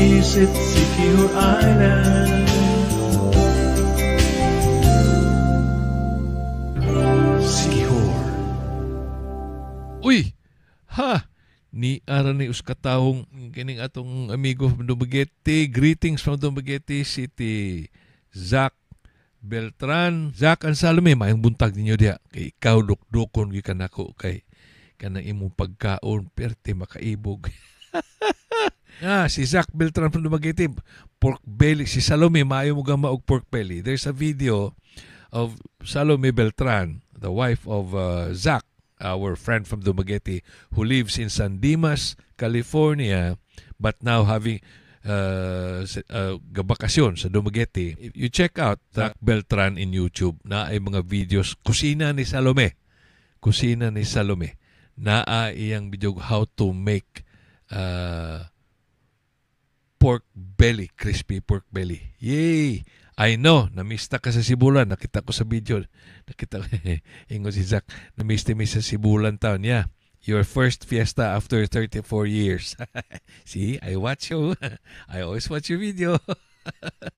visit Siquijor Island. Siquijor. Uy! Ha! Ni ara ni uskatahong kining atong amigo from Dumaguete. Greetings from Dumaguete City. Zach Beltran. Zach and Salome, mayang buntag ninyo diya. Kay ikaw dukdukon gikan ako kay kanang imong pagkaon perte makaibog. Si Zach Beltran from Dumaguete, pork belly. Si Salome, maayo mo gama og pork belly. There's a video of Salome Beltran, the wife of Zach, our friend from Dumaguete, who lives in San Dimas, California, but now having gabakasyon sa Dumaguete. If you check out Zach Beltran in YouTube, na ay mga videos, kusina ni Salome. Kusina ni Salome. Na iyang video how to make pork belly, crispy pork belly. Yay! I know, namista ka sa Sibulan. Nakita ko sa video. Nakita ko, ingo si Zach, namista mi sa Sibulan town. Yeah, your first fiesta after 34 years. See, I watch you. I always watch your video.